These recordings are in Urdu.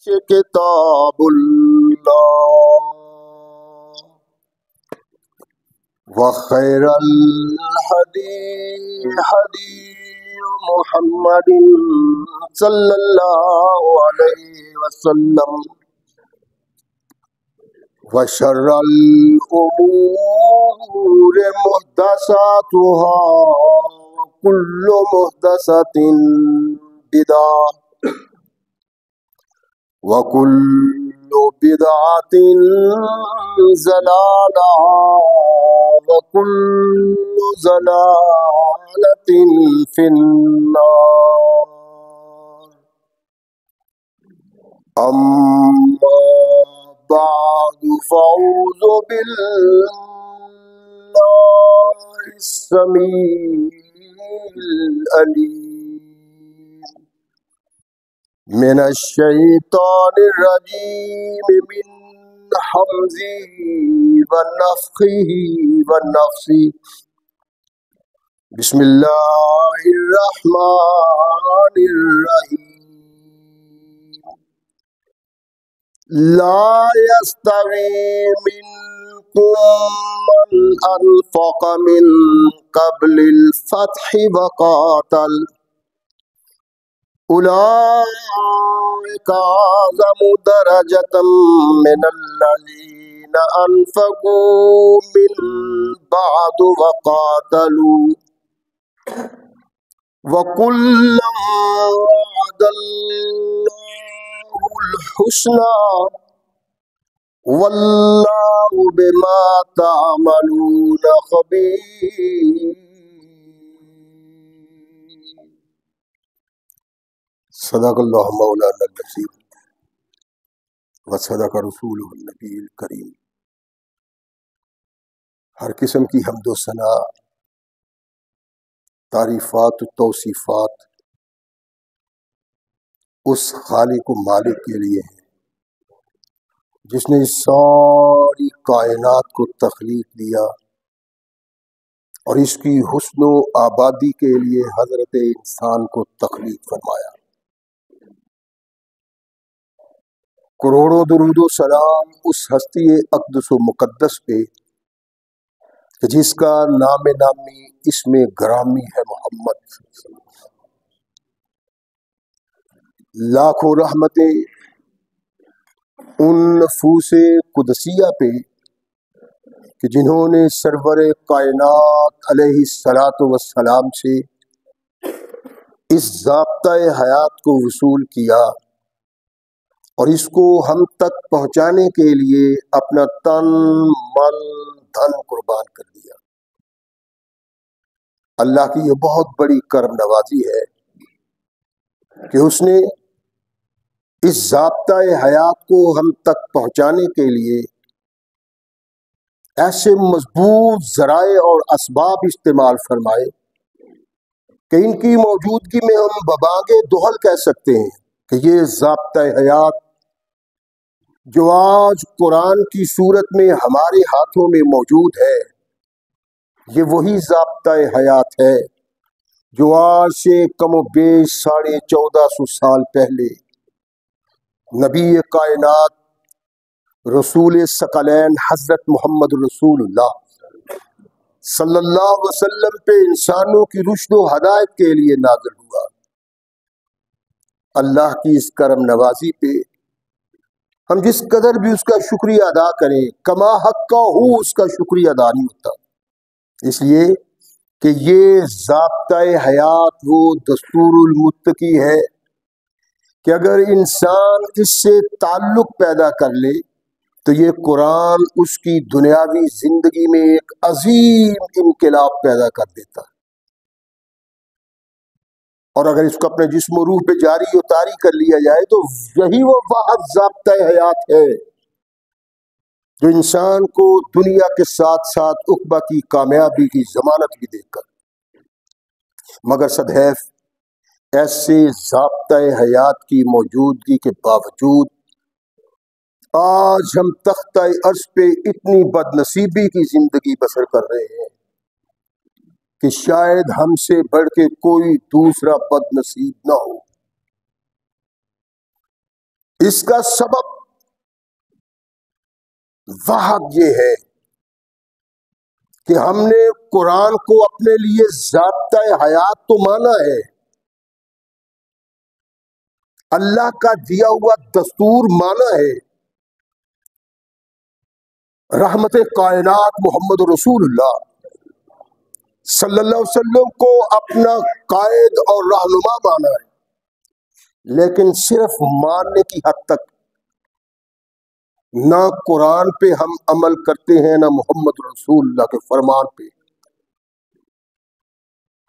کتاب اللہ وخیر الحدی حدی محمد صلی اللہ علیہ وسلم وشر الامور محدثاتها وكل محدثة بدعة وكل بدعة ضلالة وكل ضلالة في النار أما بعد فأعوذ بالله السميع العليم من الشيطان الرجيم من حمزه ونفخه ونفثه بسم الله الرحمن الرحيم لا يستوي منكم من أنفق من قبل الفتح وقاتل أولئك أعظم درجة من الذين أنفقوا من بعد وقاتلوا وكلا وعد الله الحسنى والله بما تعملون خبير. صدق اللہ مولانا العظیم وصدق رسولہ النبی الکریم. ہر قسم کی حمد و ثنا، تعریفات و توصیفات اس خالق و مالک کے لیے ہیں جس نے ساری کائنات کو تخلیق دیا اور اس کی حسن و آبادی کے لیے حضرت انسان کو تخلیق فرمایا. کروڑوں درود و سلام اس ہستی اقدس و مقدس پہ جس کا نام نامی اسم گرامی ہے محمد. لاکھوں رحمتیں ان نفوس قدسیہ پہ کہ جنہوں نے سرور کائنات علیہ الصلاۃ والسلام سے اس ضابطۂ حیات کو وصول کیا اور اس کو ہم تک پہنچانے کے لیے اپنا تن من دھن قربان کر دیا. اللہ کی یہ بہت بڑی کرم نوازی ہے کہ اس نے اس ضابطۂ حیات کو ہم تک پہنچانے کے لیے ایسے مضبوط ذرائع اور اسباب استعمال فرمائے کہ ان کی موجودگی میں ہم ببانگ دہل کہہ سکتے ہیں کہ یہ ضابطۂ حیات جو آج قرآن کی صورت میں ہمارے ہاتھوں میں موجود ہے، یہ وہی ضابطۂ حیات ہے جو آج سے کم و بیش 1450 سال پہلے نبی کائنات رسول ثقلین حضرت محمد رسول اللہ صلی اللہ علیہ وسلم پہ انسانوں کی رشد و ہدایت کے لیے نازل ہوا. اللہ کی اس کرم نوازی پہ ہم جس قدر بھی اس کا شکریہ ادا کریں کما حق کا ہو اس کا شکریہ ادا نہیں ہوتا، اس لیے کہ یہ ضابطۂ حیات وہ دستور المتقی ہے کہ اگر انسان اس سے تعلق پیدا کر لے تو یہ قرآن اس کی دنیاوی زندگی میں ایک عظیم انقلاب پیدا کر دیتا ہے، اور اگر اس کو اپنے جسم و روح پہ جاری و طاری کر لیا جائے تو یہی وہ واحد ضابطۂ حیات ہے جو انسان کو دنیا کے ساتھ ساتھ عقبہ کی کامیابی کی ضمانت بھی دے کر. مگر صدحیف ایسے ضابطۂ حیات کی موجودگی کے باوجود آج ہم تختہ عرش پہ اتنی بد نصیبی کی زندگی بسر کر رہے ہیں کہ شاید ہم سے بڑھ کے کوئی دوسرا بد نصیب نہ ہو. اس کا سبب وحد یہ ہے کہ ہم نے قرآن کو اپنے لیے ضابطۂ حیات تو مانا ہے، اللہ کا دیا ہوا دستور مانا ہے، رحمت کائنات محمد رسول اللہ صلی اللہ علیہ وسلم کو اپنا قائد اور رہنما مانا ہے، لیکن صرف ماننے کی حد تک، نہ قرآن پہ ہم عمل کرتے ہیں نہ محمد رسول اللہ کے فرمان پہ،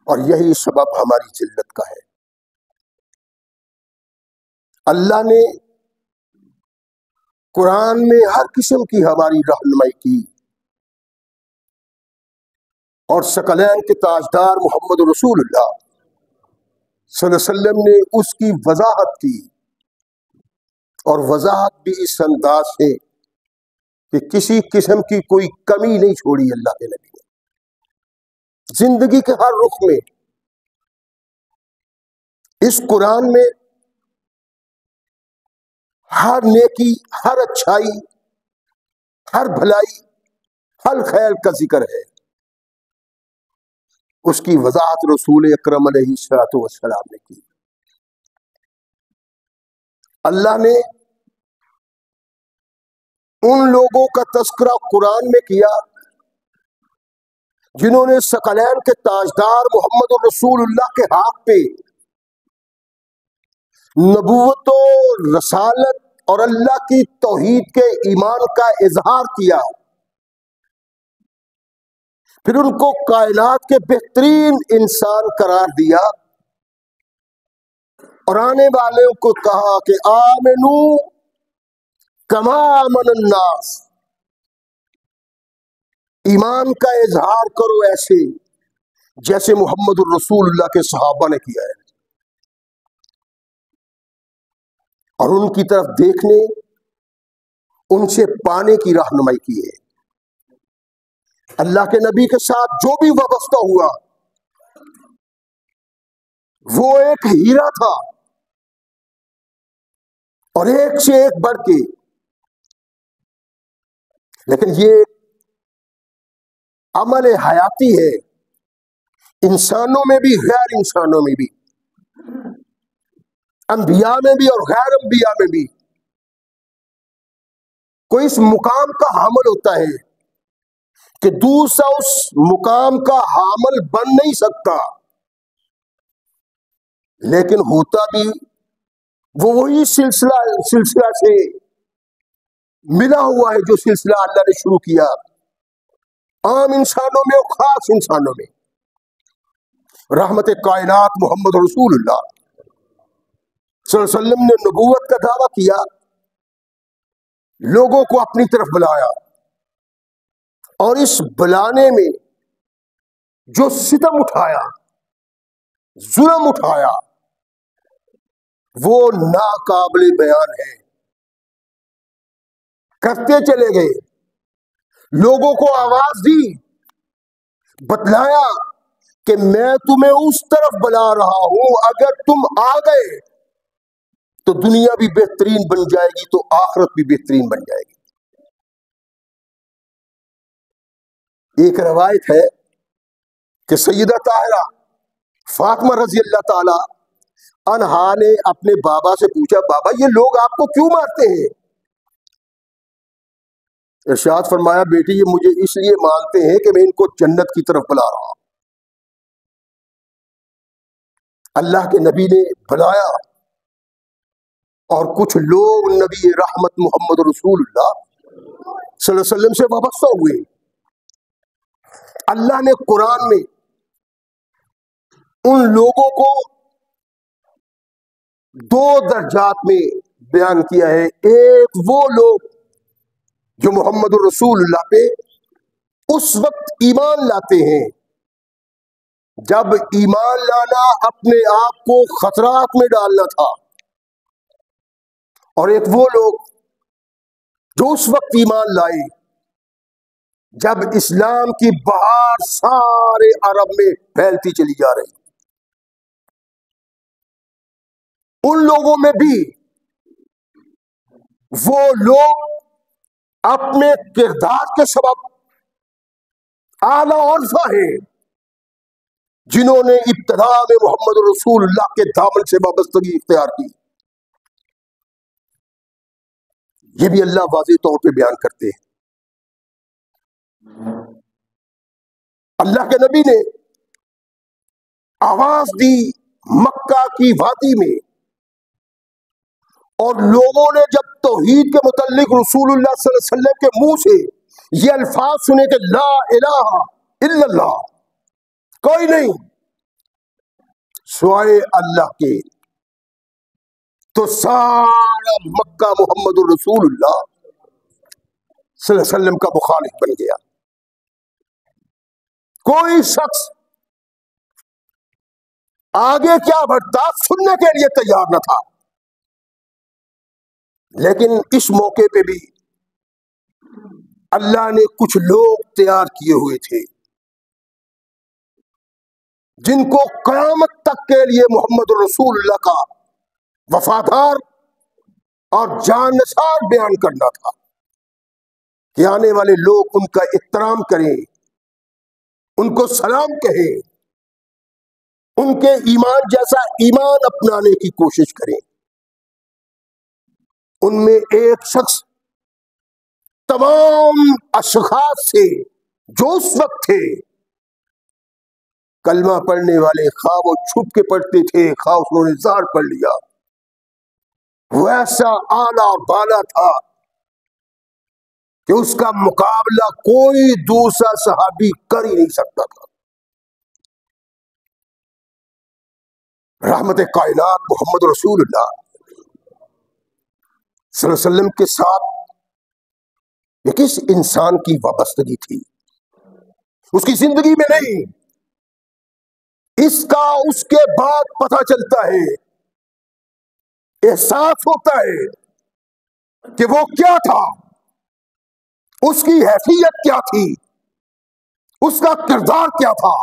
اور یہی سبب ہماری ذلت کا ہے۔ اللہ نے قرآن میں ہر قسم کی ہماری رہنمائی کی، اور ثقلین کے تاجدار محمد رسول اللہ صلی اللہ علیہ وسلم نے اس کی وضاحت کی، اور وضاحت بھی اس انداز سے کہ کسی قسم کی کوئی کمی نہیں چھوڑی اللہ کے نبی نے زندگی کے ہر رخ میں۔ اس قرآن میں ہر نیکی، ہر اچھائی، ہر بھلائی، ہر خیر کا ذکر ہے، اس کی وضاحت رسول اکرم علیہ الصلوۃ والسلام نے کی۔ اللہ نے ان لوگوں کا تذکرہ قرآن میں کیا جنہوں نے ثقلین کے تاجدار محمد رسول اللہ کے ہاتھ پہ نبوت و رسالت اور اللہ کی توحید کے ایمان کا اظہار کیا، پھر ان کو کائنات کے بہترین انسان قرار دیا، اور آنے والوں کو کہا کہ آمنو کما آمن الناس، ایمان کا اظہار کرو ایسے جیسے محمد الرسول اللہ کے صحابہ نے کیا ہے، اور ان کی طرف دیکھنے، ان سے پانے کی رہنمائی کی ہے۔ اللہ کے نبی کے ساتھ جو بھی وابستہ ہوا وہ ایک ہیرا تھا، اور ایک سے ایک بڑھ کے، لیکن یہ عمل حیاتی ہے، انسانوں میں بھی غیر انسانوں میں بھی، انبیاء میں بھی اور غیر انبیاء میں بھی کوئی اس مقام کا حامل ہوتا ہے کہ دوسرا اس مقام کا حامل بن نہیں سکتا، لیکن ہوتا بھی وہ وہی سلسلہ سے ملا ہوا ہے جو سلسلہ اللہ نے شروع کیا، عام انسانوں میں اور خاص انسانوں میں۔ رحمت کائنات محمد رسول اللہ صلی اللہ علیہ وسلم نے نبوت کا دعویٰ کیا، لوگوں کو اپنی طرف بلایا، اور اس بلانے میں جو ستم اٹھایا، ظلم اٹھایا، وہ ناقابل بیان ہے۔ کرتے چلے گئے، لوگوں کو آواز دی، بتلایا کہ میں تمہیں اس طرف بلا رہا ہوں، اگر تم آ گئے تو دنیا بھی بہترین بن جائے گی، تو آخرت بھی بہترین بن جائے گی۔ ایک روایت ہے کہ سیدہ طاہرہ فاطمہ رضی اللہ تعالی عنہا نے اپنے بابا سے پوچھا، بابا یہ لوگ آپ کو کیوں مارتے ہیں؟ ارشاد فرمایا، بیٹی یہ مجھے اس لیے مانتے ہیں کہ میں ان کو جنت کی طرف بلا رہا ہوں۔ اللہ کے نبی نے بلایا، اور کچھ لوگ نبی رحمت محمد رسول اللہ صلی اللہ علیہ وسلم سے وابستہ ہوئے۔ اللہ نے قرآن میں ان لوگوں کو دو درجات میں بیان کیا ہے۔ ایک وہ لوگ جو محمد الرسول اللہ پہ اس وقت ایمان لاتے ہیں جب ایمان لانا اپنے آپ کو خطرات میں ڈالنا تھا، اور ایک وہ لوگ جو اس وقت ایمان لائے جب اسلام کی بہار سارے عرب میں پھیلتی چلی جا رہی۔ ان لوگوں میں بھی وہ لوگ اپنے کردار کے سبب اعلی عرفہ ہیں جنہوں نے ابتدا میں محمد رسول اللہ کے دامن سے وابستگی اختیار کی. یہ بھی اللہ واضح طور پہ بیان کرتے ہیں. اللہ کے نبی نے آواز دی مکہ کی وادی میں، اور لوگوں نے جب توحید کے متعلق رسول اللہ صلی اللہ علیہ وسلم کے منہ سے یہ الفاظ سنے کہ لا الہ الا اللہ، کوئی نہیں سوائے اللہ کے، تو سارا مکہ محمد الرسول اللہ صلی اللہ علیہ وسلم کا مخالف بن گیا. کوئی شخص آگے کیا بڑھتا سننے کے لیے تیار نہ تھا. لیکن اس موقع پہ بھی اللہ نے کچھ لوگ تیار کیے ہوئے تھے جن کو قیامت تک کے لیے محمد رسول اللہ کا وفادار اور جانثار بیان کرنا تھا کہ آنے والے لوگ ان کا احترام کریں، ان کو سلام کہیں، ان کے ایمان جیسا ایمان اپنانے کی کوشش کریں. ان میں ایک شخص تمام اشخاص سے جو اس وقت تھے کلمہ پڑھنے والے، خواہ وہ چھپ کے پڑھتے تھے خواہ انہوں نے ظاہر پڑھ لیا، ویسا اعلیٰ بالا تھا کہ اس کا مقابلہ کوئی دوسرا صحابی کر ہی نہیں سکتا تھا. رحمت کائنات محمد رسول اللہ صلی اللہ علیہ وسلم کے ساتھ یہ کس انسان کی وابستگی تھی؟ اس کی زندگی میں نہیں، اس کا اس کے بعد پتہ چلتا ہے، احساس ہوتا ہے کہ وہ کیا تھا، اس کی حیثیت کیا تھی، اس کا کردار کیا تھا.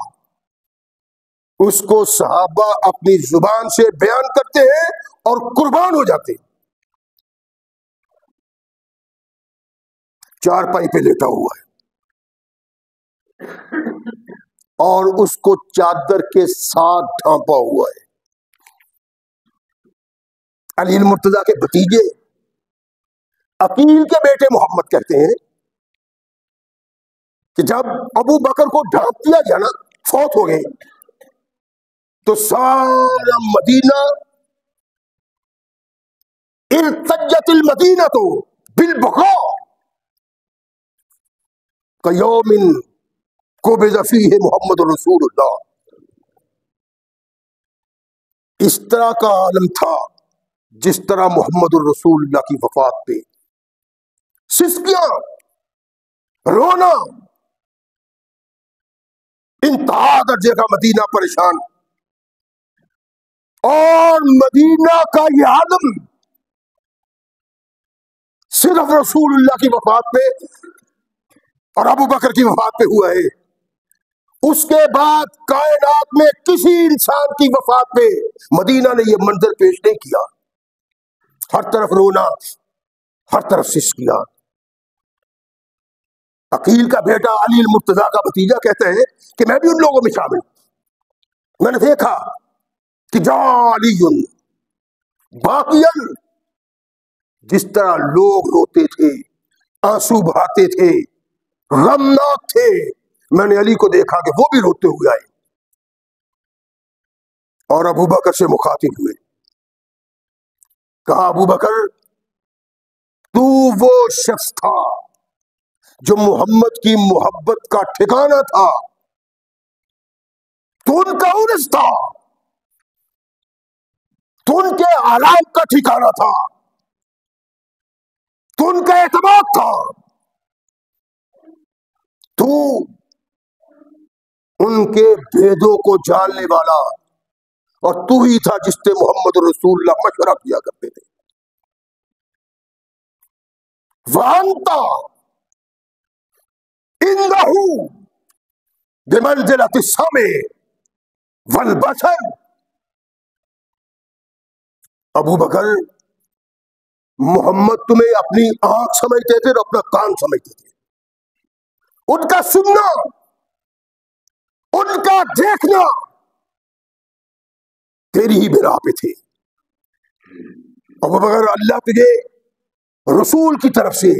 اس کو صحابہ اپنی زبان سے بیان کرتے ہیں اور قربان ہو جاتے ہیں. چارپائی پہ لیٹا ہوا ہے اور اس کو چادر کے ساتھ ڈھانپا ہوا ہے. علی المرتضیٰ کے بھتیجے عقیل کے بیٹے محمد کہتے ہیں کہ جب ابو بکر کو ڈھانپ دیا گیا نا، فوت ہو گئے، تو سارا مدینہ ارتجت المدینہ تو بالبقاء کیوم قبض فیہ محمد رسول اللہ. اس طرح کا عالم تھا جس طرح محمد الرسول اللہ کی وفات پہ سسکیاں، رونا، انتہا درجے کا مدینہ پریشان، اور مدینہ کا یہ عالم صرف رسول اللہ کی وفات پہ اور ابو بکر کی وفات پہ ہوا ہے. اس کے بعد کائنات میں کسی انسان کی وفات پہ مدینہ نے یہ منظر پیش نہیں کیا. ہر طرف رونا، ہر طرف سسکیاں. عقیل کا بیٹا علی المرتضیٰ کا بھتیجا کہتے ہیں کہ میں بھی ان لوگوں میں شامل، میں نے دیکھا کہ جا علی باقین، جس طرح لوگ روتے تھے، آنسو بہاتے تھے، غمناک تھے، میں نے علی کو دیکھا کہ وہ بھی روتے ہوئے آئے اور ابو بکر سے مخاطب ہوئے. کہا ابو بکر تو وہ شخص تھا جو محمد کی محبت کا ٹھکانہ تھا، تو ان کا انس تھا، تو ان کے آرام کا ٹھکانہ تھا، تو ان کا اعتماد تھا، تو ان کے بھیدوں کو جاننے والا، اور تو ہی تھا جس سے محمد رسول اللہ مشورہ کیا کرتے تھے. وَأَنْتَ إِنَّهُ بِمَنْزِلَةِ السَّمْعِ وَالْبَصَرِ. ابو بکر محمد تمہیں اپنی آنکھ سمجھتے تھے اور اپنا کان سمجھتے تھے. ان کا سننا، ان کا دیکھنا تیری ہی بنا پہ تھے. اب اگر اللہ تجھے رسول کی طرف سے،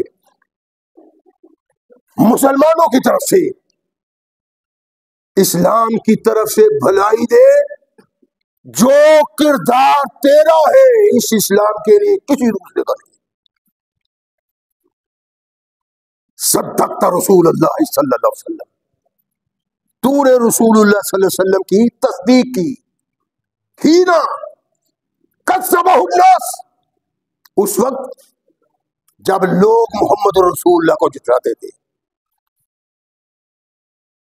مسلمانوں کی طرف سے، اسلام کی طرف سے بھلائی دے، جو کردار تیرا ہے اس اسلام کے لیے کسی دوسرے کا نہیں. صدقت رسول اللہ صلی اللہ علیہ وسلم، تو نے رسول اللہ صلی اللہ علیہ وسلم کی تصدیق کی. ہینا کذبہ الناس، اس وقت جب لوگ محمد رسول اللہ کو جھٹلاتے تھے.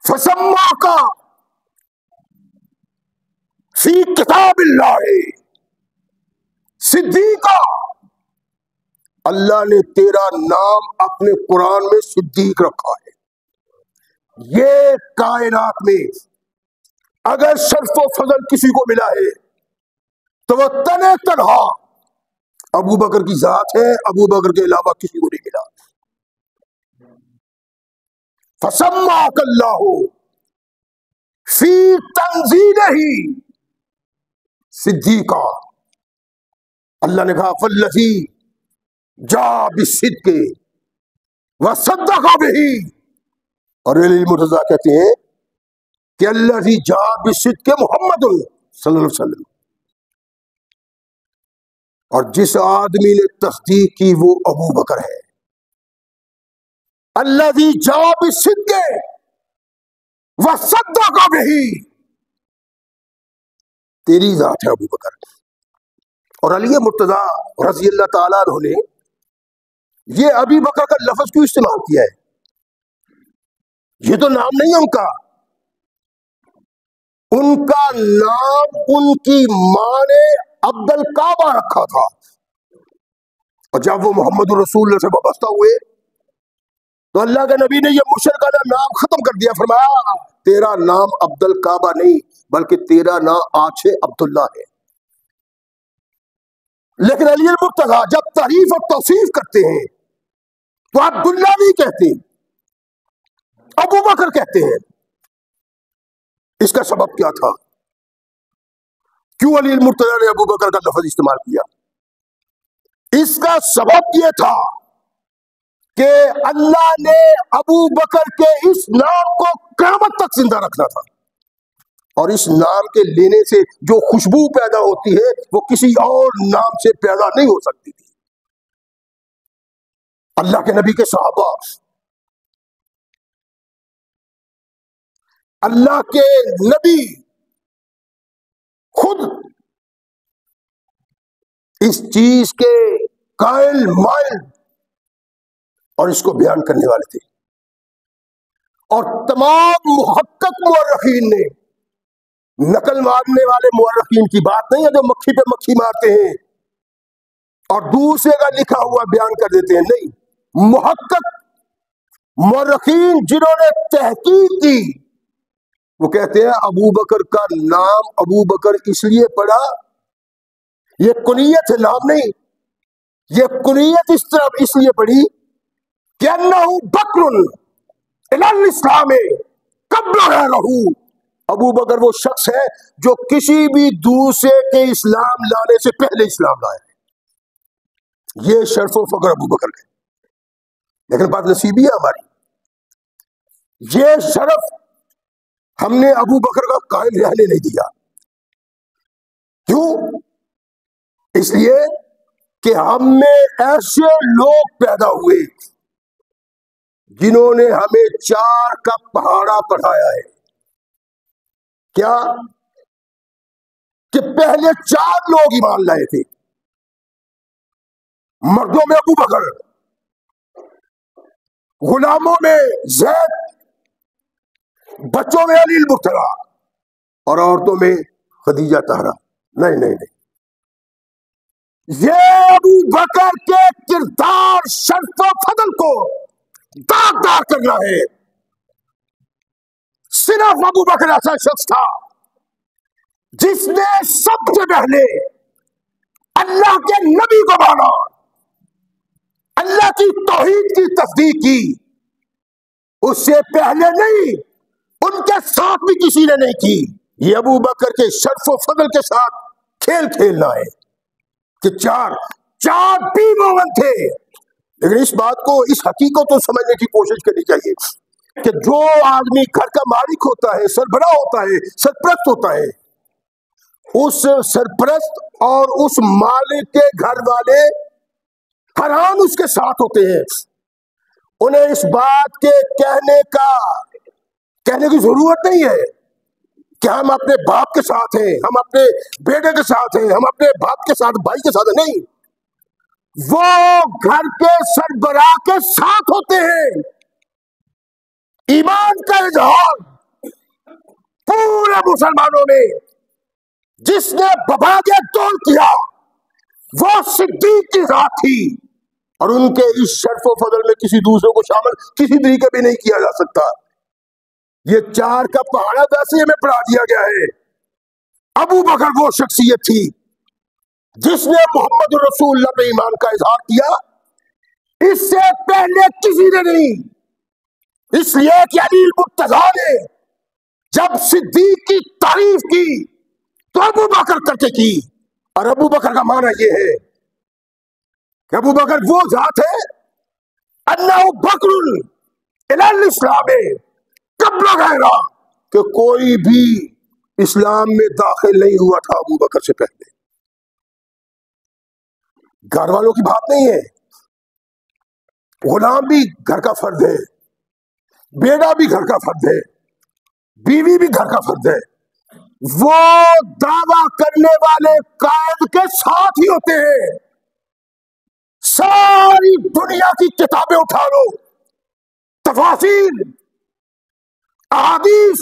فسماک فی کتاب اللہ صدیقا، اللہ نے تیرا نام اپنے قرآن میں صدیق رکھا ہے. یہ کائنات میں اگر شرف و فضل کسی کو ملا ہے تو وہ تنے تنہا ابو بکر کی ذات ہے. ابو بکر کے علاوہ کسی کو نہیں ملا. فسماک اللہ فی تنزیلہ صدیقا، اللہ نے کہا فالذی جاء بالصدق وصدق بہ. اور علی مرتضیٰ کہتے ہیں کہ الذی جاء بالصدق محمد صلی اللہ علیہ وسلم، اور جس آدمی نے تصدیق کی وہ ابو بکر ہے. الذی جاء بالصدق وصدق بہ، تیری ذات ہے ابو بکر. اور علی مرتضیٰ رضی اللہ تعالیٰ عنہ نے یہ ابی بکر کا لفظ کیوں استعمال کیا ہے؟ یہ تو نام نہیں ہے ان کا. ان کا نام ان کی ماں نے عبد الکعبہ رکھا تھا، اور جب وہ محمد رسول اللہ سے وابستہ ہوئے تو اللہ کے نبی نے یہ مشرکانہ نام ختم کر دیا. فرمایا تیرا نام عبد الکعبہ نہیں بلکہ تیرا نام آج سے عبداللہ ہے. لیکن علی المرتضیٰ جب تعریف اور توصیف کرتے ہیں تو عبداللہ نہیں کہتے، ابو بکر کہتے ہیں. اس کا سبب کیا تھا؟ کیوں علی المرتضیٰ نے ابو بکر کا لفظ استعمال کیا؟ اس کا سبب یہ تھا کہ اللہ نے ابو بکر کے اس نام کو قیامت تک زندہ رکھنا تھا، اور اس نام کے لینے سے جو خوشبو پیدا ہوتی ہے وہ کسی اور نام سے پیدا نہیں ہو سکتی تھی. اللہ کے نبی کے صحابہ، اللہ کے نبی خود اس چیز کے قائل مائل اور اس کو بیان کرنے والے تھے. اور تمام محقق مورخین نے، نقل مارنے والے مورخین کی بات نہیں ہے جو مکھی پہ مکھی مارتے ہیں اور دوسرے کا لکھا ہوا بیان کر دیتے ہیں. نہیں، محقق مورخین جنہوں نے تحقیق کی وہ کہتے ہیں ابو بکر کا نام ابو بکر اس لیے پڑا، یہ کنیت ہے، نام نہیں. یہ کنیت اس طرح اس لیے پڑی کہ انہ بکر الی الاسلام قبل غیرہ، ابو بکر وہ شخص ہے جو کسی بھی دوسرے کے اسلام لانے سے پہلے اسلام لائے. یہ شرف و فخر ابو بکر ہے. لیکن بات نصیبی ہے ہماری، یہ شرف ہم نے ابو بکر کا قائم رہنے نہیں دیا. کیوں؟ اس لیے کہ ہم میں ایسے لوگ پیدا ہوئے جنہوں نے ہمیں 4 کا پہاڑا پڑھایا ہے. کیا؟ کہ پہلے 4 لوگ ایمان لائے تھے. مردوں میں ابو بکر، غلاموں میں زید، بچوں میں علی المرتضیٰ، اور عورتوں میں خدیجہ طاہرہ. نہیں نہیں نہیں، یہ ابو بکر کے کردار شرف و فضل کو داغدار کرنا ہے. صرف ابو بکر ایسا شخص تھا جس نے سب سے پہلے اللہ کے نبی کو مانا کی توحید کی تصدیق کی، اس سے پہلے نہیں، ان کے ساتھ بھی کسی نے نہیں کی۔ یہ ابو بکر کے شرف و فضل کے ساتھ کھیل کھیلنا ہے کہ چار بھی مومن تھے۔ لیکن اس بات کو، اس حقیقت کو سمجھنے کی کوشش کرنی چاہیے کہ جو آدمی گھر کا مالک ہوتا ہے، سربراہ ہوتا ہے، سرپرست ہوتا ہے، اس سرپرست اور اس مالک کے گھر والے ہر آن اس کے ساتھ ہوتے ہیں۔ انہیں اس بات کے کہنے کی ضرورت نہیں ہے کہ ہم اپنے باپ کے ساتھ ہیں، ہم اپنے بیٹے کے ساتھ ہیں، ہم اپنے باپ کے ساتھ، بھائی کے ساتھ ہیں۔ نہیں، وہ گھر کے سربراہ کے ساتھ ہوتے ہیں۔ ایمان کا اظہار پورے مسلمانوں میں جس نے بباغ طول کیا وہ صدیق کی ذات تھی، اور ان کے اس شرف و فضل میں کسی دوسرے کو شامل کسی طریقے بھی نہیں کیا جا سکتا۔ یہ چار کا پہاڑا ویسے ہمیں پڑھا دیا گیا ہے۔ ابو بکر وہ شخصیت تھی جس نے محمد رسول اللہ پہ ایمان کا اظہار کیا، اس سے پہلے کسی نے نہیں۔ اس لیے کہ علی المرتضیٰ نے جب صدیق کی تعریف کی تو ابو بکر کر کے کی، اور ابو بکر کا معنی یہ ہے کہ ابو بکر وہ ذات ہے انہ بکر الی الاسلام قبل غیرہ، کہ کوئی بھی اسلام میں داخل نہیں ہوا تھا ابو بکر سے پہلے۔ گھر والوں کی بات نہیں ہے، غلام بھی گھر کا فرد ہے، بیٹا بھی گھر کا فرد ہے، بیوی بھی گھر کا فرد ہے۔ وہ دعویٰ کرنے والے قائد کے ساتھ ہی ہوتے ہیں۔ ساری دنیا کی کتابیں اٹھا لو، تفاسیر، احادیث،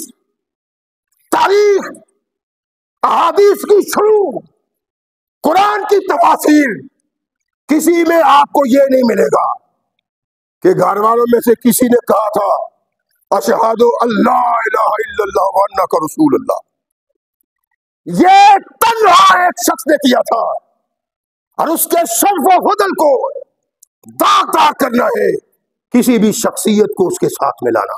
تاریخ، احادیث کی شروع، قرآن کی تفاسیر، کسی میں آپ کو یہ نہیں ملے گا کہ گھر والوں میں سے کسی نے کہا تھا اشہد اللہ الہ الا اللہ وانک رسول اللہ۔ یہ تنہا ایک شخص نے کیا تھا، اور اس کے شرف و فضل کو داغدار کرنا ہے، کسی بھی شخصیت کو اس کے ساتھ ملانا۔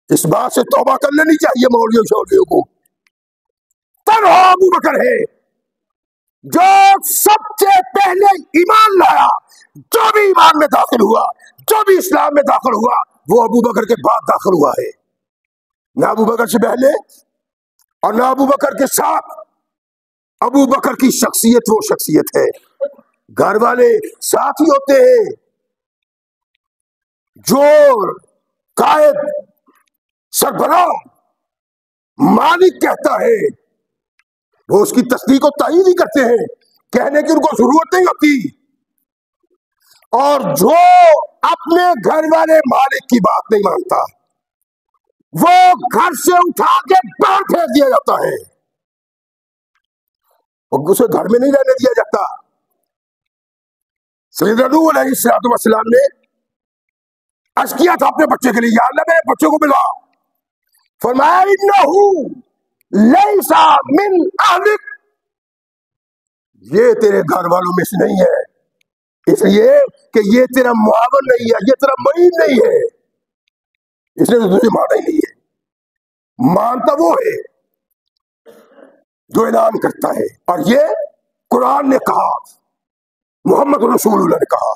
اس بات سے توبہ کر لینی چاہیے مولویوں شولویوں کو۔ تنہا ابو بکر ہے جو سب سے پہلے ایمان لایا، جو بھی ایمان میں داخل ہوا، جو بھی اسلام میں داخل ہوا، وہ ابو بکر کے بعد داخل ہوا ہے، نہ ابو بکر سے پہلے اور نہ ابو بکر کے ساتھ۔ ابو بکر کی شخصیت وہ شخصیت ہے، گھر والے ساتھ ہی ہوتے ہیں، جو قائد، سربراہ، مالک کہتا ہے وہ اس کی تصدیق و تائید ہی کرتے ہیں، کہنے کی ان کو ضرورت نہیں ہوتی۔ اور جو اپنے گھر والے مالک کی بات نہیں مانتا، وہ گھر سے اٹھا کے باہر پھینک دیا جاتا ہے، اور اسے گھر میں نہیں رہنے دیا جاتا۔ سیدنا نوح علیہ السلام نے عرض کیا تھا اپنے بچے کے لیے، یا اللہ میرے بچے کو ملا، فرمایا انہ لیس من اہلک، یہ تیرے گھر والوں میں سے نہیں ہے، اس لیے کہ یہ تیرا معاون نہیں ہے، یہ تیرا معین نہیں ہے، اس نے تو تجھے مانا ہی نہیں ہے۔ مانتا وہ ہے جو اعلان کرتا ہے، اور یہ قرآن نے کہا، محمد رسول اللہ نے کہا،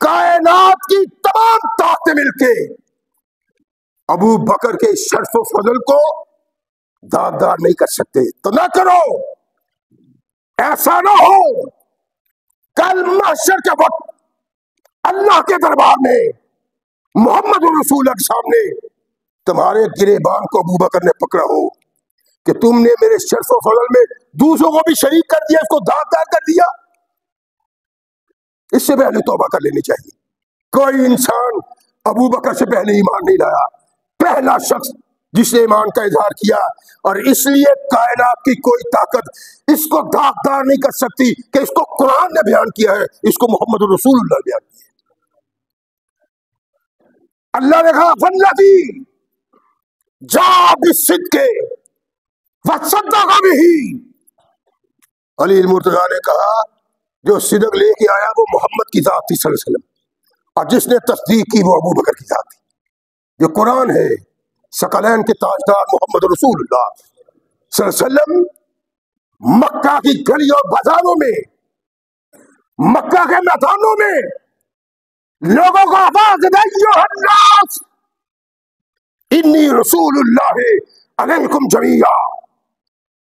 کائنات کی تمام طاقتیں مل کے ابو بکر کے شرف و فضل کو داغدار نہیں کر سکتے۔ تو نہ کرو، ایسا نہ ہو کل محشر کے وقت اللہ کے دربار میں محمد رسول اللہ کے سامنے تمہارے گریبان کو ابو بکر نے پکڑا ہو کہ تم نے میرے شرف و فضل میں دوسروں کو بھی شریک کر دیا، اس کو داغدار کر دیا۔ اس سے پہلے توبہ کر لینی چاہیے۔ کوئی انسان ابو بکر سے پہلے ایمان نہیں لایا، پہلا شخص جس نے ایمان کا اظہار کیا، اور اس لیے کائنات کی کوئی طاقت اس کو داغدار نہیں کر سکتی کہ اس کو قرآن نے بیان کیا ہے، اس کو محمد رسول اللہ نے بیان کیا ہے۔ اللہ نے کہا والذی جاء بالصدق وصدق بہ، علی المرتضیٰ نے کہا جو صدق لے کے آیا وہ محمد کی ذات تھی صلی اللہ علیہ وسلم، اور جس نے تصدیق کی وہ ابو بکر کی ذات تھی۔ جو قرآن ہے ثقلین کے تاجدار محمد رسول اللہ صلی اللہ علیہ وسلم مکہ کی گلیوں بازاروں میں، مکہ کے میدانوں میں لوگوں کو آواز دے، ایھا الناس انی رسول اللہ علیکم جمیعا،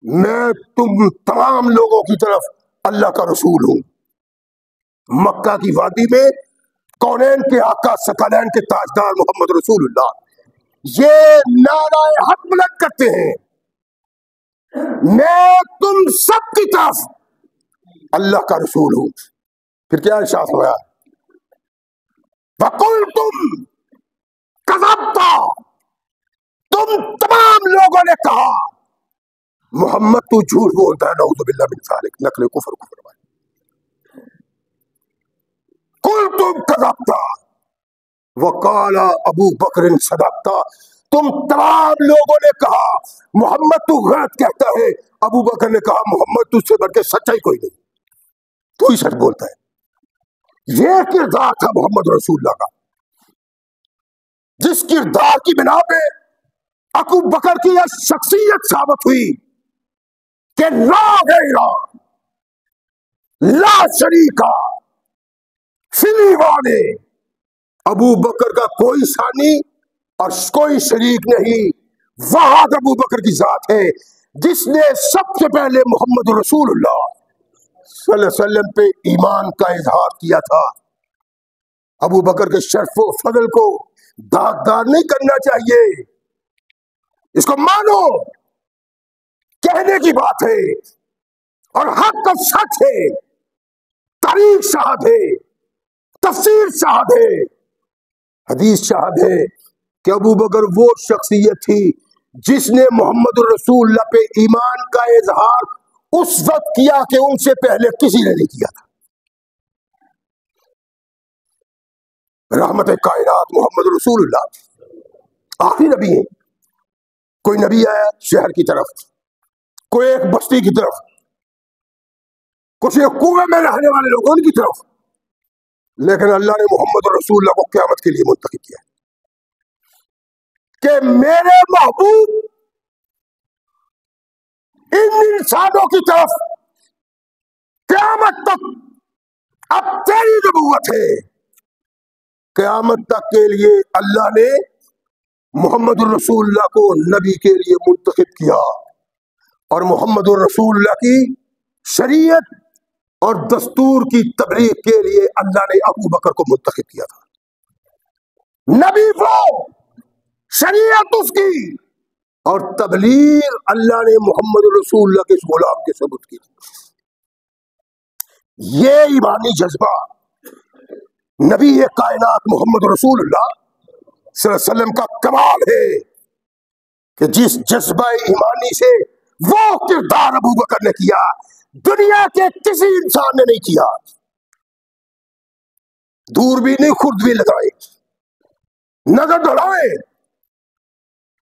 میں تم تمام لوگوں کی طرف اللہ کا رسول ہوں۔ مکہ کی وادی میں کونین کے آقا ثقلین کے تاجدار محمد رسول اللہ یہ نعرہ حق بلند کرتے ہیں، میں تم سب کی طرف اللہ کا رسول ہوں۔ پھر کیا ارشاد ہوا؟ وَقُلْتُمْ كَذَبْتَ، تم تمام لوگوں نے کہا محمد تو جھوٹ بولتا ہے، نعوذ باللہ من ذالک، نقل کفر کو فرمائے۔ قُلْتُمْ كَذَبْتَ وَقَالَ ابو بکر صدقت، تم تمام لوگوں نے کہا محمد تو غلط کہتا ہے، ابو بکر نے کہا محمد تجھ سے بڑھ کے سچائی کوئی نہیں، تو ہی سچ بولتا ہے۔ یہ کردار تھا محمد رسول اللہ کا، جس کردار کی بنا پہ ابو بکر کی یہ شخصیت ثابت ہوئی کہ لا غیرہ لا شریکہ فی الایمان، ابو بکر کا کوئی ثانی اور کوئی شریک نہیں، واحد ابو بکر کی ذات ہے جس نے سب سے پہلے محمد رسول اللہ صلی اللہ علیہ وسلم پہ ایمان کا اظہار کیا تھا۔ ابو بکر کے شرف و فضل کو داغدار نہیں کرنا چاہیے، اس کو مانو، کہنے کی بات ہے اور حق کا سچ ہے، تاریخ شاہد ہے، تفسیر شاہد ہے، حدیث شاہد ہے کہ ابو بکر وہ شخصیت تھی جس نے محمد الرسول اللہ پہ ایمان کا اظہار اس وقت کیا کہ ان سے پہلے کسی نے نہیں کیا تھا۔ رحمت کائنات محمد رسول اللہ آخری نبی ہے۔ کوئی نبی آیا شہر کی طرف، کوئی ایک بستی کی طرف، کچھ ایک کنویں میں رہنے والے لوگوں کی طرف، لیکن اللہ نے محمد رسول اللہ کو قیامت کے لیے منتخب کیا کہ میرے محبوب ان انسانوں کی طرف قیامت تک، اب تیری نبوت ہے، قیامت تک کے لیے اللہ نے محمد الرسول اللہ کو نبی کے لیے منتخب کیا، اور محمد الرسول اللہ کی شریعت اور دستور کی تبلیغ کے لیے اللہ نے ابو بکر کو منتخب کیا تھا۔ نبی وہ، شریعت اس کی، اور تبلیغ اللہ نے محمد رسول اللہ کے اس غلام کے ثبوت کی۔ یہ ایمانی جذبہ نبی کائنات محمد رسول اللہ صلی اللہ علیہ وسلم کا کمال ہے کہ جس جذبہ ایمانی سے وہ کردار ابو بکر نے کیا دنیا کے کسی انسان نے نہیں کیا۔ دور بھی نہیں، خرد بھی لگائے، نظر دوڑائے،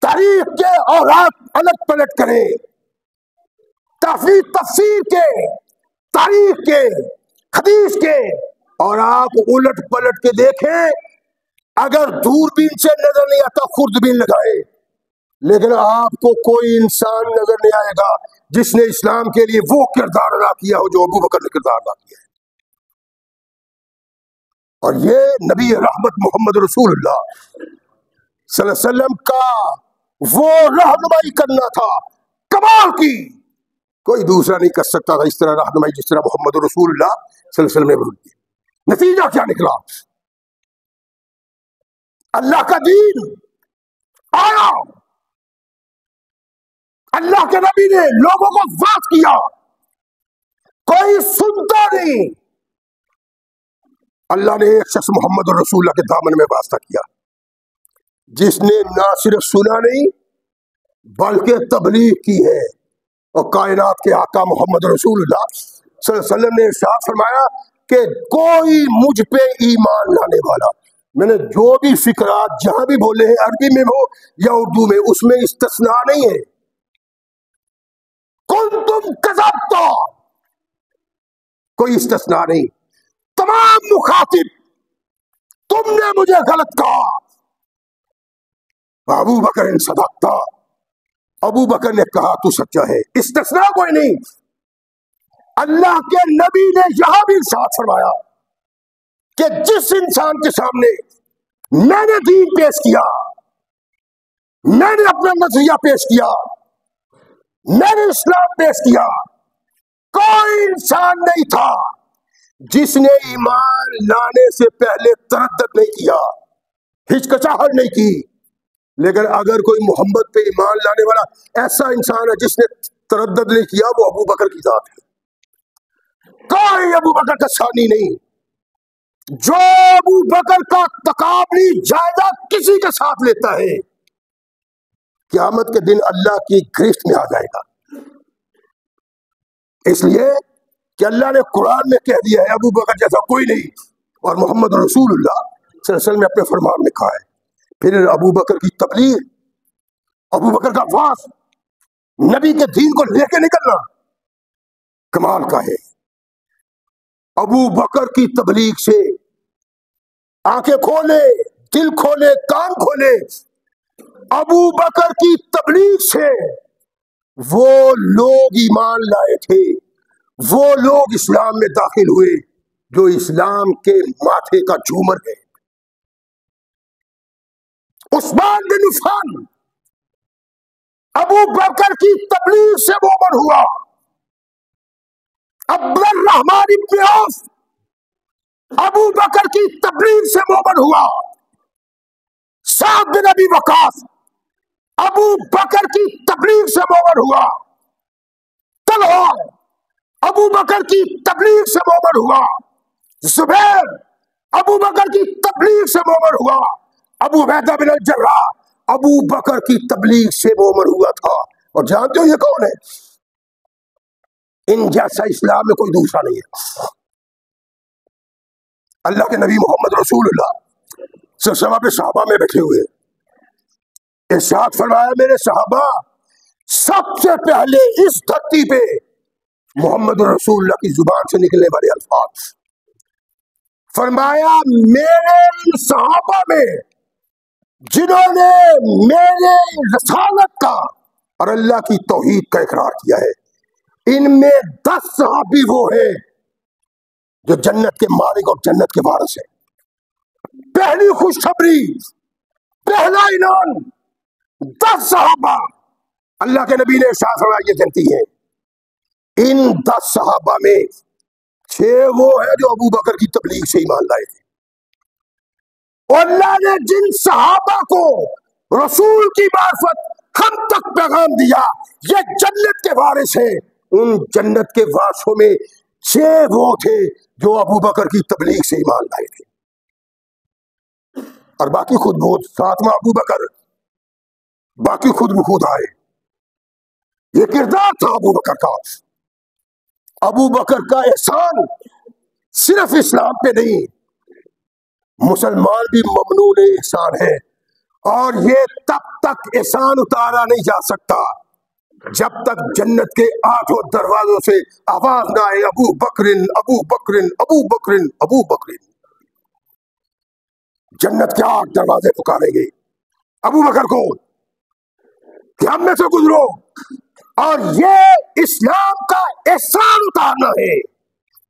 تاریخ کے اوراق الٹ پلٹ کریں، تفسیر کے، تاریخ کے، حدیث کے، اور آپ الٹ پلٹ کے دیکھیں، اگر دوربین سے نظر نہیں آتا خوردبین لگائے، لیکن آپ کو کوئی انسان نظر نہیں آئے گا جس نے اسلام کے لیے وہ کردار ادا کیا ہو جو ابو بکر نے کردار ادا کیا ہے۔ اور یہ نبی رحمت محمد رسول اللہ صلی اللہ علیہ وسلم کا وہ رہنمائی کرنا تھا کمال کی، کوئی دوسرا نہیں کر سکتا تھا اس طرح رہنمائی جس طرح محمد رسول اللہ صلی اللہ علیہ وسلم نے کی۔ نتیجہ کیا نکلا؟ اللہ کا دین آیا، اللہ کے نبی نے لوگوں کو واعظ کیا، کوئی سنتا نہیں، اللہ نے ایک شخص محمد رسول اللہ کے دامن میں واسطہ کیا جس نے نہ صرف سنا نہیں بلکہ تبلیغ کی ہے، اور کائنات کے آقا محمد رسول اللہ صلی اللہ علیہ وسلم نے ارشاد فرمایا کہ کوئی مجھ پہ ایمان لانے والا، میں نے جو بھی فکرات جہاں بھی بولے ہیں عربی میں ہو یا اردو میں، اس میں استثناء نہیں ہے۔ کنتم کذبتم، کوئی استثناء نہیں، تمام مخاطب تم نے مجھے غلط کہا، ابو بکر صدقتا، ابو بکر نے کہا تو سچا ہے، استثناء کوئی نہیں۔ اللہ کے نبی نے یہاں بھی ارشاد فرمایا کہ جس انسان کے سامنے میں نے دین پیش کیا، میں نے اپنا نظریہ پیش کیا، میں نے اسلام پیش کیا، کوئی انسان نہیں تھا جس نے ایمان لانے سے پہلے تردد نہیں کیا، ہچکچاہٹ نہیں کی۔ لیکن اگر کوئی محمد پہ ایمان لانے والا ایسا انسان ہے جس نے تردد نہیں کیا، وہ ابو بکر کی ذات ہے، کوئی ابو بکر کا ثانی نہیں۔ جو ابو بکر کا تقابلی جائزہ کسی کے ساتھ لیتا ہے، قیامت کے دن اللہ کی گرفت میں آ جائے گا۔ اس لیے کہ اللہ نے قرآن میں کہہ دیا ہے ابو بکر جیسا کوئی نہیں، اور محمد رسول اللہ صلی اللہ علیہ وسلم نے اپنے فرمان میں کہا ہے۔ پھر ابو بکر کی تبلیغ، ابو بکر کا واس، نبی کے دین کو لے کے نکلنا کمال کا ہے۔ ابو بکر کی تبلیغ سے آنکھیں کھولے، دل کھولے، کان کھولے۔ ابو بکر کی تبلیغ سے وہ لوگ ایمان لائے تھے، وہ لوگ اسلام میں داخل ہوئے جو اسلام کے ماتھے کا جھومر ہے۔ عثمان بن عفان ابو بکر کی تبلیغ سے مومن ہوا۔ عبد الرحمن بن عوف ابو بکر کی تبلیغ سے مومن ہوا۔ سعد بن ابی وقاص ابو بکر کی تبلیغ سے مومن ہوا۔ طلحہ ابو بکر کی تبلیغ سے مومن ہوا۔ زبیر ابو بکر کی تبلیغ سے مومن ہوا۔ ابو عبیدہ بن الجراح ابو بکر کی تبلیغ سے مومن ہوا تھا۔ اور جانتے ہو یہ کون ہے؟ ان جیسا اسلام میں کوئی دوسرا نہیں ہے۔ اللہ کے نبی محمد رسول اللہ صلی اللہ علیہ وسلم صحابہ میں بیٹھے ہوئے، ارشاد فرمایا میرے صحابہ سب سے پہلے اس دھرتی پہ محمد رسول اللہ کی زبان سے نکلنے والے الفاظ، فرمایا میرے ان صحابہ میں جنہوں نے میرے رسالت کا اور اللہ کی توحید کا اقرار کیا ہے، ان میں 10 صحابی وہ ہیں جو جنت کے مالک اور جنت کے وارث ہیں۔ پہلی خوشخبری، پہلا انعام 10 صحابہ اللہ کے نبی نے ارشاد فرمایا یہ جنتی ہیں۔ ان 10 صحابہ میں 6 وہ ہیں جو ابو بکر کی تبلیغ سے ایمان لائے تھے۔ اور اللہ نے جن صحابہ کو رسول کی معرفت ہم تک پیغام دیا یہ جنت کے وارث ہیں، ان جنت کے وارثوں میں 6 وہ تھے جو ابو بکر کی تبلیغ سے ایمان لائے تھے، اور باقی خود بہت 7واں ابو بکر، باقی خود بخود آئے۔ یہ کردار تھا ابو بکر کا۔ ابو بکر کا احسان صرف اسلام پہ نہیں، مسلمان بھی ممنون احسان ہے، اور یہ تب تک احسان اتارا نہیں جا سکتا جب تک جنت کے 8 دروازوں سے آواز نہ آئے ابو بکرن ابو بکرن ابو بکرن ابو بکرن۔ جنت کے 8 دروازے پکاریں گے ابو بکر کو کہ ہم میں سے گزرو، اور یہ اسلام کا احسان اتارنا ہے،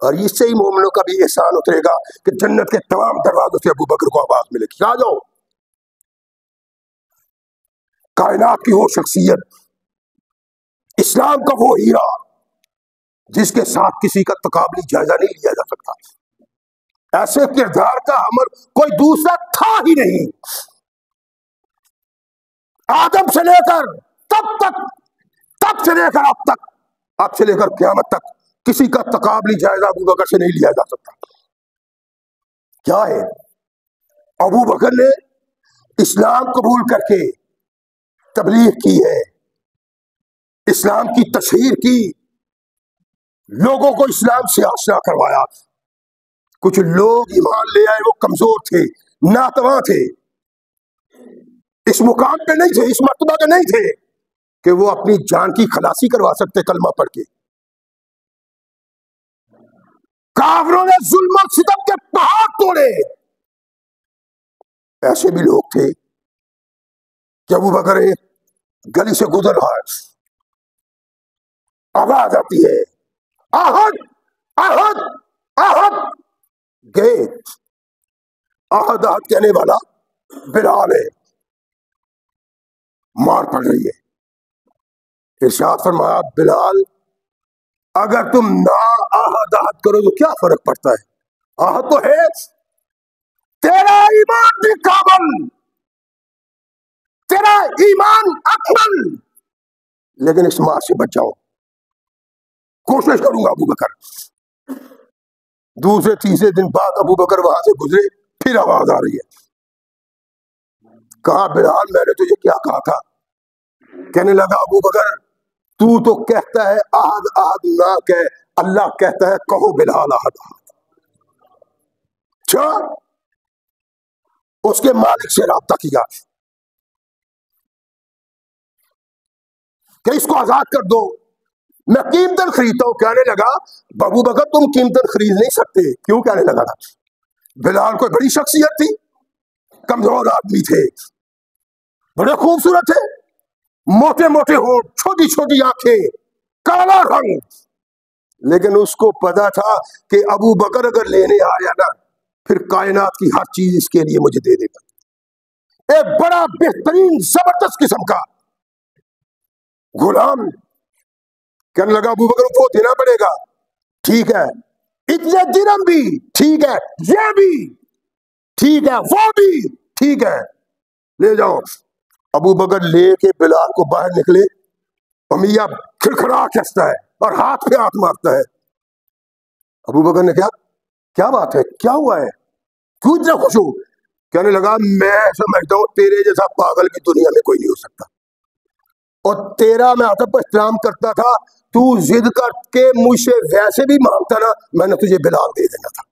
اور اس سے ہی مومنوں کا بھی احسان اترے گا کہ جنت کے تمام دروازوں سے ابو بکر کو آواز ملے گی آ جاؤ۔ کائنات کی وہ شخصیت، اسلام کا وہ ہیرا جس کے ساتھ کسی کا تقابلی جائزہ نہیں لیا جا سکتا، ایسے کردار کا عمل کوئی دوسرا تھا ہی نہیں۔ آدم سے لے کر تب سے لے کر اب تک، اب سے لے کر قیامت تک کسی کا تقابلی جائزہ ابو بکر سے نہیں لیا جا سکتا۔ کیا ہے؟ ابو بکر نے اسلام قبول کر کے تبلیغ کی ہے، اسلام کی تشہیر کی، لوگوں کو اسلام سے آشنا کروایا۔ کچھ لوگ ایمان لے آئے وہ کمزور تھے، ناتواں تھے، اس مقام پہ نہیں تھے، اس مرتبہ پہ نہیں تھے کہ وہ اپنی جان کی خلاصی کروا سکتے کلمہ پڑھ کے۔ کافروں نے ظلم و ستم کے پہاڑ توڑے. ایسے بھی لوگ تھے کہ ابو بکر ایک گلی سے گزر رہا ہے, آواز آتی ہے احد احد احد, گئے. احد احد کہنے والا بلال ہے, مار پڑ رہی ہے. ارشاد فرمایا بلال اگر تم نہ احد احد کرو تو کیا فرق پڑتا ہے, احد تو ہے, تیرا ایمان بھی کامل, تیرا ایمان اکمل, لیکن اس مار سے بچ جاؤ. کوشش کروں گا ابو بکر. دوسرے تیسرے دن بعد ابو بکر وہاں سے گزرے, پھر آواز آ رہی ہے. کہا بلال میں نے تجھے کیا کہا تھا؟ کہنے لگا ابو بکر تو کہتا ہے احد احد نہ کہ, اللہ کہتا ہے کہو بلال احد احد. اچھا, اس کے مالک سے رابطہ کیا کہ اس کو آزاد کر دو, میں قیمتاً خریدتا ہوں. کہنے لگا ابو بکر تم قیمتاً خرید نہیں سکتے. کیوں کہنے لگا تھا؟ بلال کوئی بڑی شخصیت تھی, کمزور آدمی تھے, بڑے خوبصورت تھے, موٹے موٹے ہونٹ, چھوٹی چھوٹی آنکھیں, کالا رنگ, لیکن اس کو پتا تھا کہ ابو بکر اگر لینے آیا نا پھر کائنات کی ہر چیز اس کے لیے مجھے دے دے گا. ایک بڑا بہترین زبردست قسم کا غلام. کہنے لگا ابو بکر کو دینا پڑے گا. ٹھیک ہے, اتنے درہم بھی ٹھیک ہے, یہ بھی ٹھیک ہے, وہ بھی ٹھیک ہے, لے جاؤ. ابو بکر لے کے بلال کو باہر نکلے. امیہ کھڑکھڑا کے ہنستا ہے اور ہاتھ پہ ہاتھ مارتا ہے. ابو بکر نے کیا بات ہے, کیا ہوا ہے, کیوں اتنا خوش ہو؟ کہنے لگا میں سمجھتا ہوں تیرے جیسا پاگل بھی دنیا میں کوئی نہیں ہو سکتا, اور تیرا میں ادب پر احترام کرتا تھا, تو ضد کر کے مجھ سے ویسے بھی مانگتا نا, میں نے تجھے بلال دے دینا تھا,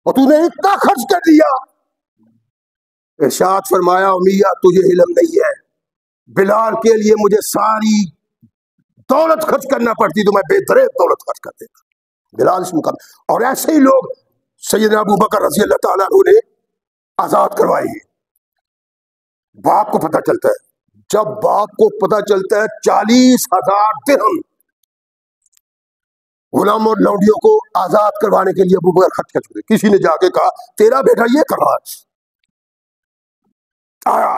اور تو نے اتنا خرچ کر دیا. ارشاد فرمایا امیہ تجھے علم نہیں ہے, بلال کے لیے مجھے ساری دولت خرچ کرنا پڑتی تو میں بے دریغ دولت خرچ کر دیتا. بلال اس مقام, اور ایسے ہی لوگ سیدنا ابو بکر رضی اللہ تعالیٰ عنہ نے آزاد کروائے ہیں. باپ کو پتہ چلتا ہے, جب باپ کو پتہ چلتا ہے 40,000 درہم غلام اور لونڈیوں کو آزاد کروانے کے لیے ابو بکر خرچ کر چکے. کسی نے جا کے کہا تیرا بیٹا یہ کر رہا ہے, آیا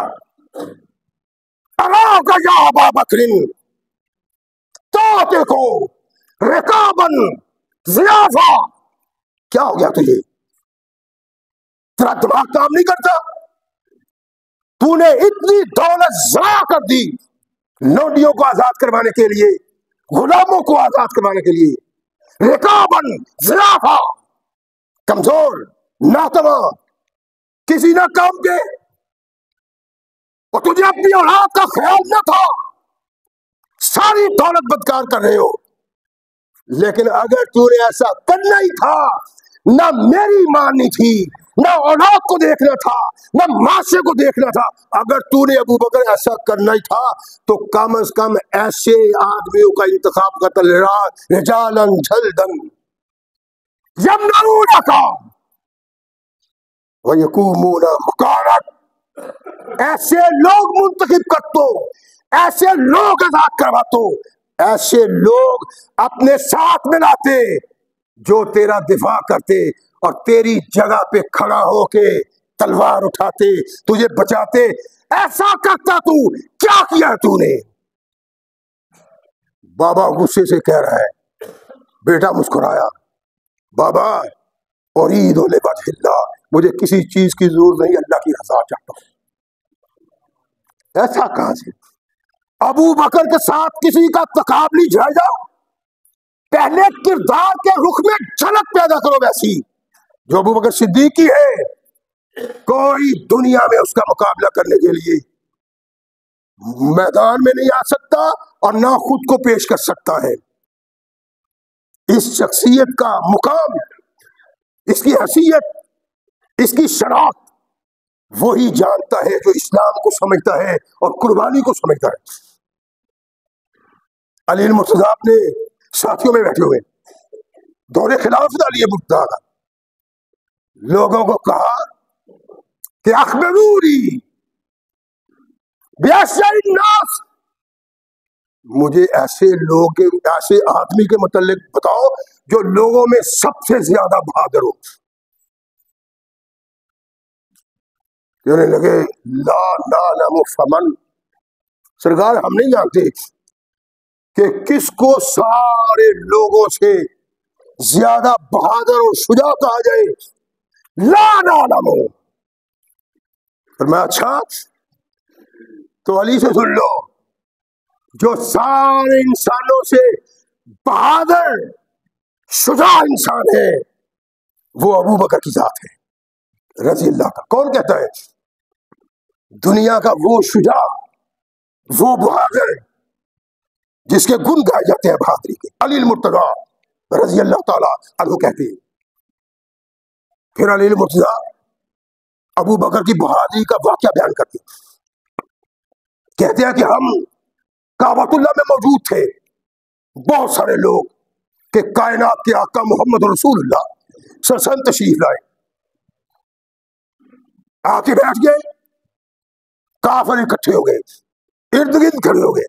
اراک یا ابا بکر تو دیکھو رکابن ضیافہ, کیا ہو گیا تجھے, تیرا دماغ کام نہیں کرتا؟ تو نے اتنی دولت ضائع کر دی لونڈیوں کو آزاد کروانے کے لیے, غلاموں کو آزاد کروانے کے لیے. رکابن ضیافہ, کمزور, ناتواں, کسی نہ کام کے, اور تجھے اپنی اولاد کا خیال نہ تھا, ساری دولت بدکار کر رہے ہو. لیکن اگر تو نے ایسا کرنا ہی تھا, نہ میری ماننی تھی, نہ اولاد کو دیکھنا تھا, نہ معاشرے کو دیکھنا تھا, اگر تو نے ابو بکر ایسا کرنا ہی تھا تو کم از کم ایسے آدمیوں کا انتخاب کرتا, رجالن جلدن یمنعونک ویقومون مقامک, ایسے لوگ منتخب کرتو, ایسے لوگ آزاد کرواتو, ایسے لوگ اپنے ساتھ میں لاتے جو تیرا دفاع کرتے اور تیری جگہ پہ کھڑا ہو کے تلوار اٹھاتے, تجھے بچاتے. ایسا کرتا تو کیا کیا تو نے؟ بابا غصے سے کہہ رہا ہے, بیٹا مسکرایا, بابا اريد لوجه اللہ, مجھے کسی چیز کی ضرورت نہیں, اللہ کی رضا چاہتا ہوں. ایسا کہاں سے؟ ابو بکر کے ساتھ کسی کا تقابلی جائزہ, پہلے کردار کے رخ میں جھلک پیدا کرو ویسی جو ابو بکر صدیق کی ہے. کوئی دنیا میں اس کا مقابلہ کرنے کے لیے میدان میں نہیں آ سکتا اور نہ خود کو پیش کر سکتا ہے. اس شخصیت کا مقام, اس کی حیثیت, اس کی شناخت وہی جانتا ہے جو اسلام کو سمجھتا ہے اور قربانی کو سمجھتا ہے. علی المرتضیٰ اپنے ساتھیوں میں بیٹھے ہوئے, دور خلافت علی مرتضیٰ کا لوگوں کو کہا کہ اخبرونی بیاشر الناس، مجھے ایسے لوگ ایسے آدمی کے متعلق بتاؤ جو لوگوں میں سب سے زیادہ بہادر ہو. کہنے لگے لا نعلم فمن، سرکار ہم نہیں جانتے کہ کس کو سارے لوگوں سے زیادہ بہادر اور شجاع کہا جائے. لا نعلم. فرمایا اچھا تو علی سے سن لو، جو سارے انسانوں سے بہادر شجاع انسان ہے وہ ابو بکر کی ذات ہے رضی اللہ کا. کون کہتا ہے؟ دنیا کا وہ شجاع، وہ بہادر جس کے گن گائے جاتے ہیں بہادری کے، علی المرتضیٰ رضی اللہ تعالیٰ عنہ کہتے ہیں. پھر علی المرتضیٰ ابو بکر کی بہادری کا واقعہ بیان کرتے ہیں. کہتے ہیں کہ ہم کعبۃ اللہ میں موجود تھے، بہت سارے لوگ کہ کائنات کے آقا محمد رسول اللہ صلی اللہ علیہ وسلم تشریف لائے، آ کے بیٹھ گئے، کافر اکٹھے ہو گئے، ارد گرد کھڑے ہو گئے.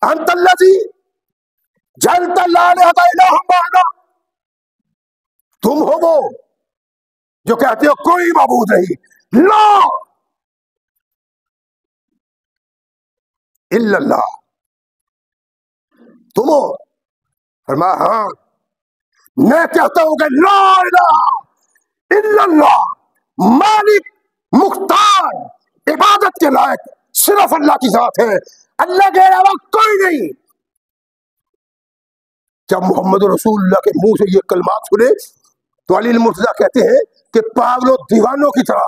انت الذی جعلت لا الہ الا اللہ، تم ہو وہ جو کہتے ہو کوئی معبود نہیں، لا الا اللہ، تم ہو. فرمایا ہاں میں کہتا ہوں کہ لا الہ الا اللہ، مالک مختار عبادت کے لائق صرف اللہ کی ذات ہے، اللہ کے علاوہ کوئی نہیں. جب محمد رسول اللہ کے منہ سے یہ کلمات سنے تو علی المرتضیٰ کہتے ہیں کہ پاگلوں دیوانوں کی طرح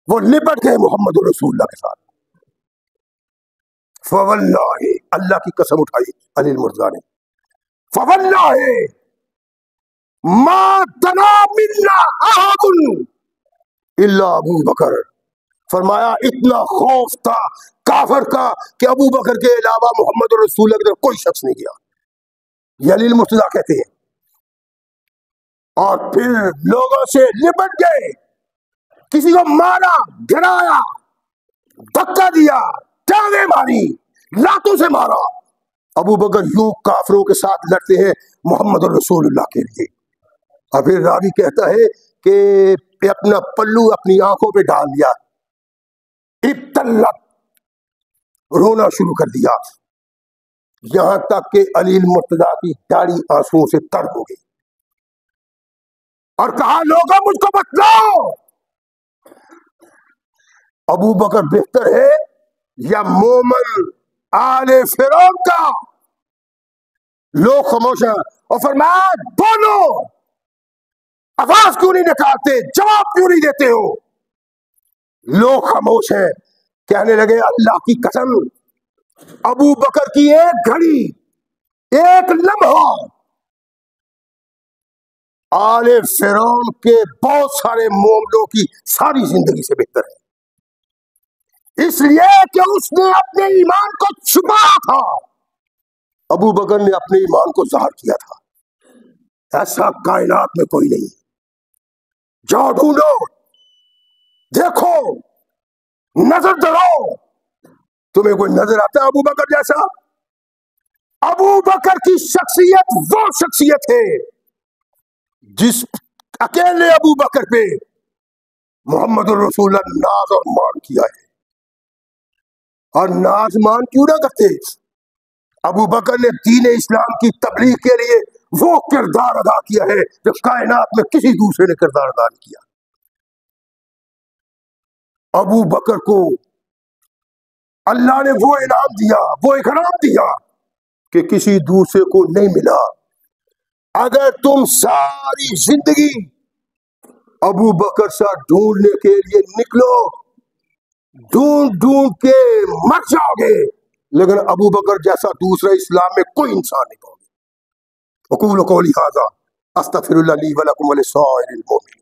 وہ لپٹ گئے محمد رسول اللہ کے ساتھ. فواللہ، اللہ کی قسم اٹھائی علی المرتضیٰ نے، فواللہ ما دنا منا احد الا ابو بکر. فرمایا اتنا خوف تھا کافر کا کہ ابو بکر کے علاوہ محمد رسول اللہ کی طرف کوئی شخص نہیں گیا. یہ علی المرتضیٰ کہتے ہیں. اور پھر لوگوں سے لپٹ گئے، کسی کو مارا، گرایا، دھکا دیا، ٹانگیں ماری، لاتوں سے مارا. ابو بکر یوں کافروں کے ساتھ لڑتے ہیں محمد رسول اللہ کے لیے. اور پھر راوی کہتا ہے کہ اپنا پلو اپنی آنکھوں پہ ڈال دیا، ابتلت، رونا شروع کر دیا، یہاں تک کہ علی المرتضیٰ کی داڑھی آنسوؤں سے تر ہو گئی. اور کہا لوگوں مجھ کو بتلاؤ ابو بکر بہتر ہے یا مومن آل فرعون کا. لوگ خاموش ہیں. اور فرمایا بولو، آواز کیوں نہیں نکالتے، جواب کیوں نہیں دیتے ہو؟ لوگ خاموش ہیں. کہنے لگے اللہ کی قسم، ابو بکر کی ایک گھڑی، ایک لمحہ آل فرعون کے بہت سارے مومنوں کی ساری زندگی سے بہتر ہے، اس لیے کہ اس نے اپنے ایمان کو چھپایا تھا. ابو بکر نے اپنے ایمان کو ظاہر کیا تھا. ایسا کائنات میں کوئی نہیں. جاؤ ڈھونڈو، دیکھو، نظر دوڑاؤ، تمہیں کوئی نظر آتا ہے ابو بکر جیسا؟ ابو بکر کی شخصیت وہ شخصیت ہے جس اکیلے ابو بکر پہ محمد الرسول اللہ ناز اور مان کیا ہے. اور ناز مان کیوں نہ کرتے؟ ابو بکر نے دین اسلام کی تبلیغ کے لیے وہ کردار ادا کیا ہے جو کائنات میں کسی دوسرے نے کردار ادا نہیں کیا. ابو بکر کو اللہ نے وہ انعام دیا، وہ اکرام دیا کہ کسی دوسرے کو نہیں ملا. اگر تم ساری زندگی ابو بکر سے ڈھونڈنے کے لیے نکلو، ڈھونڈ ڈھونڈ کے مر جاؤ گے، لیکن ابو بکر جیسا دوسرا اسلام میں کوئی انسان نہیں پاؤ گے. اقول قولی ھذا استغفر اللہ لی ولکم ولسائر المؤمنین.